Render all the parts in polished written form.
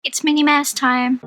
It's Minnie Mouse time!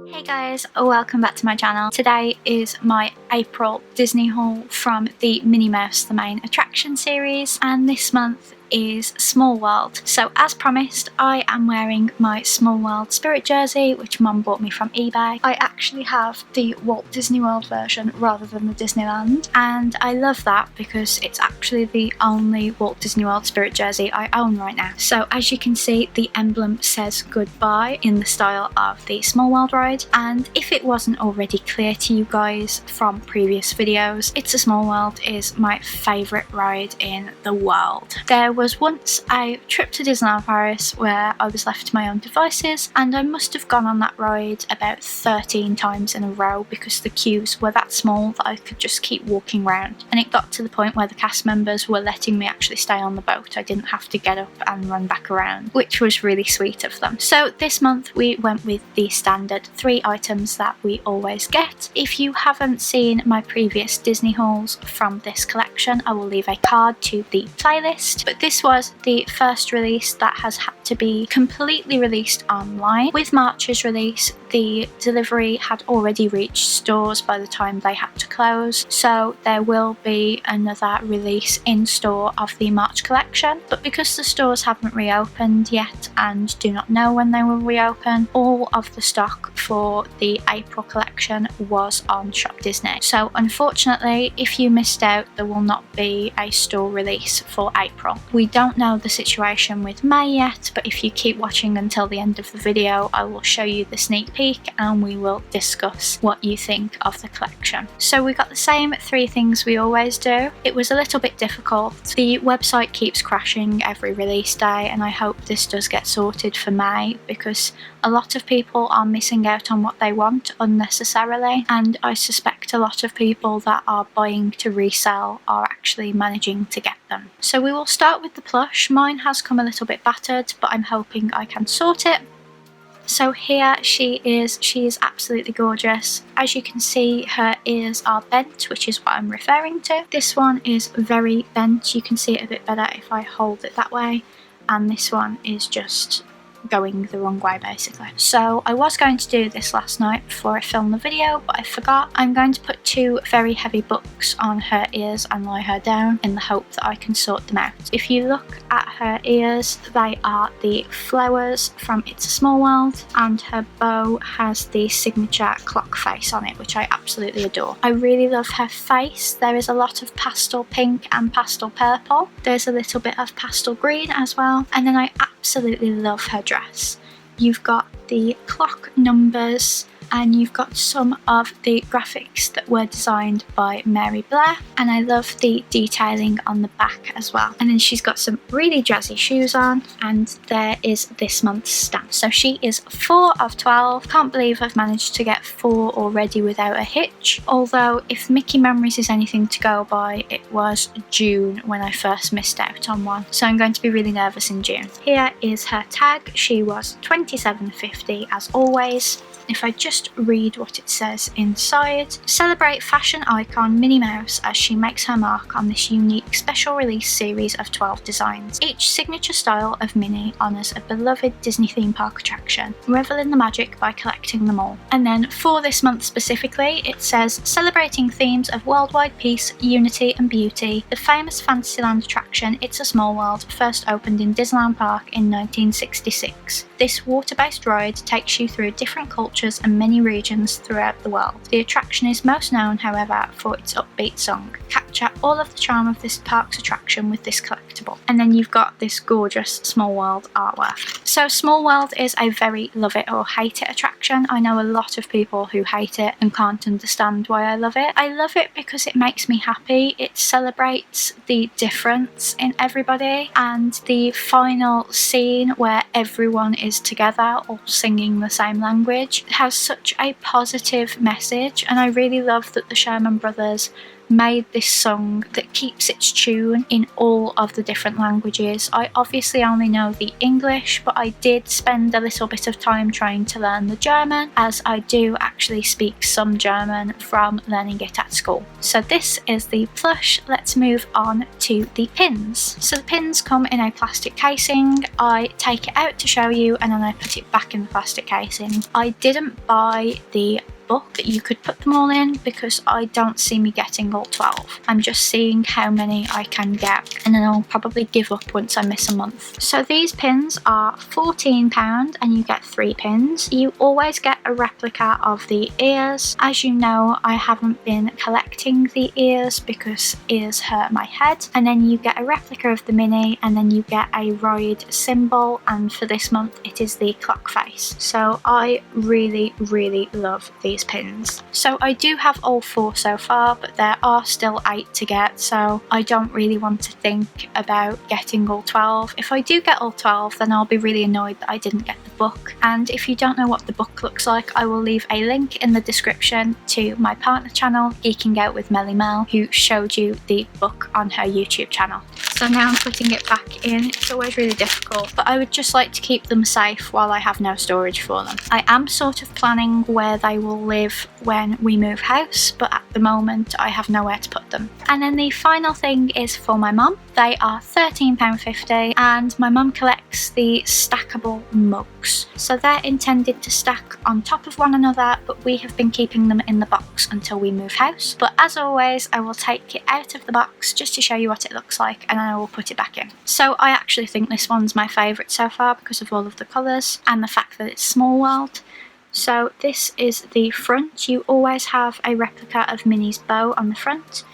Hey guys, welcome back to my channel. Today is my April Disney haul from the Minnie Mouse The Main Attraction series, and this month is Small World. So as promised, I am wearing my Small World Spirit jersey, which Mum bought me from eBay. I actually have the Walt Disney World version rather than the Disneyland, and I love that because it's actually the only Walt Disney World Spirit jersey I own right now. So as you can see, the emblem says goodbye in the style of the Small World ride, and if it wasn't already clear to you guys from previous videos, It's a Small World is my favourite ride in the world. There was once a trip to Disneyland Paris where I was left to my own devices, and I must have gone on that ride about 13 times in a row because the queues were that small that I could just keep walking around, and it got to the point where the cast members were letting me actually stay on the boat. I didn't have to get up and run back around, which was really sweet of them. So this month we went with the standard 3 items that we always get. If you haven't seen my previous Disney hauls from this collection, I will leave a card to the playlist, but this was the first release that has had to be completely released online. With March's release, the delivery had already reached stores by the time they had to close, so there will be another release in store of the March collection, but because the stores haven't reopened yet and do not know when they will reopen, all of the stock for the April collection was on shopDisney. So unfortunately, if you missed out, there will not be a store release for April. We don't know the situation with May yet, but if you keep watching until the end of the video, I will show you the sneak peek and we will discuss what you think of the collection. So we got the same 3 things we always do. It was a little bit difficult. The website keeps crashing every release day, and I hope this does get sorted for May because a lot of people are missing out on what they want unnecessarily, and I suspect a lot of people that are buying to resell are actually managing to get them. So we will start with the plush. Mine has come a little bit battered, but I'm hoping I can sort it. So here she is absolutely gorgeous. As you can see, her ears are bent, which is what I'm referring to. This one is very bent. You can see it a bit better if I hold it that way, and this one is just going the wrong way basically. So I was going to do this last night before I filmed the video, but I forgot. I'm going to put 2 very heavy books on her ears and lie her down in the hope that I can sort them out. If you look at her ears, they are the flowers from It's a Small World, and her bow has the signature clock face on it, which I absolutely adore. I really love her face. There is a lot of pastel pink and pastel purple. There's a little bit of pastel green as well, and then I absolutely love her dress. You've got the clock numbers, and you've got some of the graphics that were designed by Mary Blair, and I love the detailing on the back as well. And then she's got some really jazzy shoes on, and there is this month's stamp. So she is 4 of 12. Can't believe I've managed to get 4 already without a hitch, although if Mickey Memories is anything to go by, it was June when I first missed out on one, so I'm going to be really nervous in June. Here is her tag. She was $27.50 as always. If I just read what it says inside: celebrate fashion icon Minnie Mouse as she makes her mark on this unique special release series of 12 designs. Each signature style of Minnie honours a beloved Disney theme park attraction. Revel in the magic by collecting them all. And then for this month specifically, it says celebrating themes of worldwide peace, unity and beauty. The famous Fantasyland attraction It's a Small World first opened in Disneyland Park in 1966. This water-based ride takes you through different cultures and many regions throughout the world. The attraction is most known, however, for its upbeat song. Capture all of the charm of this park's attraction with this collectible. And then you've got this gorgeous Small World artwork. So Small World is a very love it or hate it attraction. I know a lot of people who hate it and can't understand why I love it. I love it because it makes me happy. It celebrates the difference in everybody, and the final scene where everyone is together all singing the same language has such a positive message, and I really love that the Sherman Brothers made this song that keeps its tune in all of the different languages. I obviously only know the English, but I did spend a little bit of time trying to learn the German, as I do actually speak some German from learning it at school. So this is the plush. Let's move on to the pins. So the pins come in a plastic casing. I take it out to show you and then I put it back in the plastic casing. I didn't buy the book that you could put them all in because I don't see me getting all 12. I'm just seeing how many I can get, and then I'll probably give up once I miss a month. So these pins are £14 and you get 3 pins. You always get a replica of the ears. As you know, I haven't been collecting the ears because ears hurt my head. And then you get a replica of the Minnie, and then you get a ride symbol, and for this month it is the clock face. So I really love these pins. So I do have all 4 so far, but there are still 8 to get, so I don't really want to think about getting all 12. If I do get all 12, then I'll be really annoyed that I didn't get the book. And if you don't know what the book looks like, I will leave a link in the description to my partner channel, Geeking Out with Melly Mel, who showed you the book on her YouTube channel. So now I'm putting it back in. It's always really difficult, but I would just like to keep them safe while I have no storage for them. I am sort of planning where they will live when we move house, but at the moment I have nowhere to put them. And then the final thing is for my mum. They are £13.50 and my mum collects the stackable mugs. So they're intended to stack on top of one another, but we have been keeping them in the box until we move house. But as always, I will take it out of the box just to show you what it looks like, and then I will put it back in. So I actually think this one's my favourite so far because of all of the colours and the fact that it's Small World. So this is the front. You always have a replica of Minnie's bow on the front,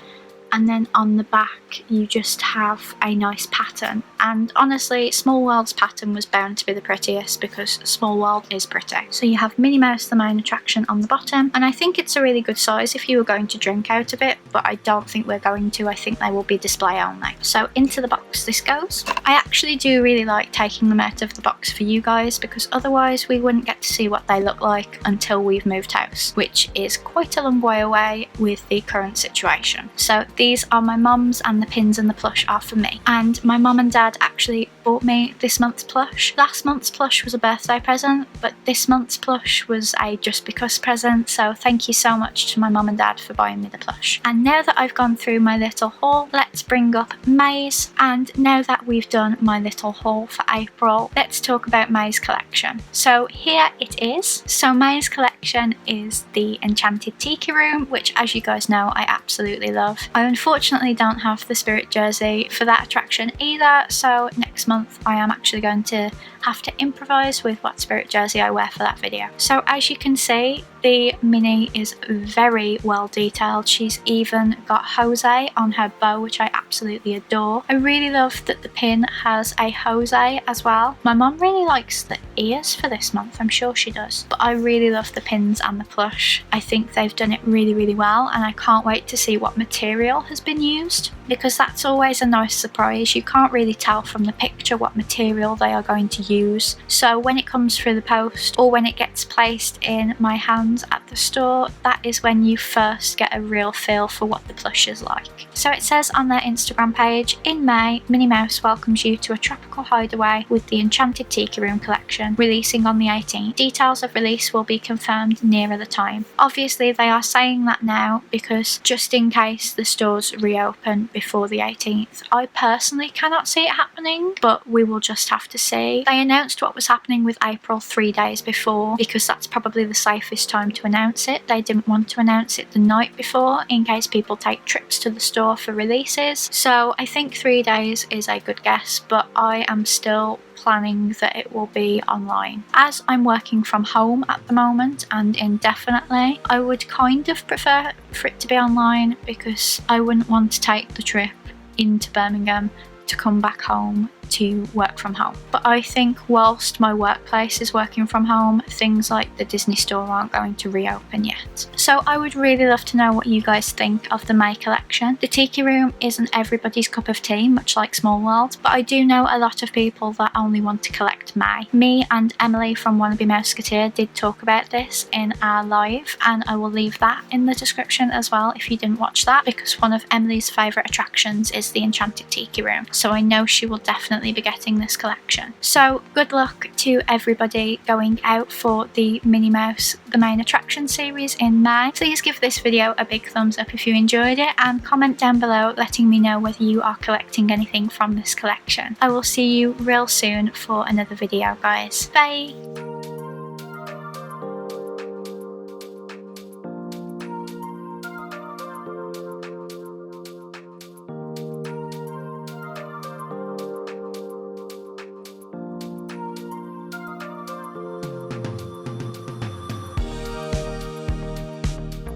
and then on the back you just have a nice pattern. And honestly, Small World's pattern was bound to be the prettiest because Small World is pretty. So you have Minnie Mouse, the main attraction, on the bottom, and I think it's a really good size if you were going to drink out of it, but I don't think we're going to. I think they will be display only. So into the box this goes. I actually do really like taking them out of the box for you guys because otherwise we wouldn't get to see what they look like until we've moved house, which is quite a long way away with the current situation. So these are my mum's and the pins and the plush are for me. And my mum and dad actually bought me this month's plush. Last month's plush was a birthday present, but this month's plush was a just because present, so thank you so much to my mum and dad for buying me the plush. And now that I've gone through my little haul, let's bring up May's. And now that we've done my little haul for April, let's talk about May's collection. So here it is. So May's collection is the Enchanted Tiki Room, which, as you guys know, I absolutely love. I unfortunately don't have the spirit jersey for that attraction either, so next month I am actually going to have to improvise with what spirit jersey I wear for that video. So as you can see, the Minnie is very well detailed. She's even got Jose on her bow, which I absolutely adore. I really love that the pin has a Jose as well. My mum really likes the ears for this month, I'm sure she does, but I really love the pins and the plush. I think they've done it really well, and I can't wait to see what material has been used, because that's always a nice surprise. You can't really tell from the picture what material they are going to use. So when it comes through the post or when it gets placed in my hands at the store, that is when you first get a real feel for what the plush is like. So it says on their Instagram page, in May, Minnie Mouse welcomes you to a tropical hideaway with the Enchanted Tiki Room collection, releasing on the 18th. Details of release will be confirmed nearer the time. Obviously they are saying that now because just in case the stores reopen before the 18th. I personally cannot see it happening, but we will just have to see. They announced what was happening with April 3 days before because that's probably the safest time to announce it. They didn't want to announce it the night before in case people take trips to the store for releases. So I think 3 days is a good guess, but I am still planning that it will be online. As I'm working from home at the moment and indefinitely, I would kind of prefer for it to be online because I wouldn't want to take the trip into Birmingham to come back home to work from home. But I think whilst my workplace is working from home, things like the Disney store aren't going to reopen yet. So I would really love to know what you guys think of the May collection. The Tiki Room isn't everybody's cup of tea, much like Small World, but I do know a lot of people that only want to collect May. Me and Emily from Wannabe Mouseketeer did talk about this in our live, and I will leave that in the description as well if you didn't watch that, because one of Emily's favourite attractions is the Enchanted Tiki Room, so I know she will definitely be getting this collection. So good luck to everybody going out for the Minnie Mouse the Main Attraction series in May. Please give this video a big thumbs up if you enjoyed it, and comment down below letting me know whether you are collecting anything from this collection. I will see you real soon for another video, guys. Bye!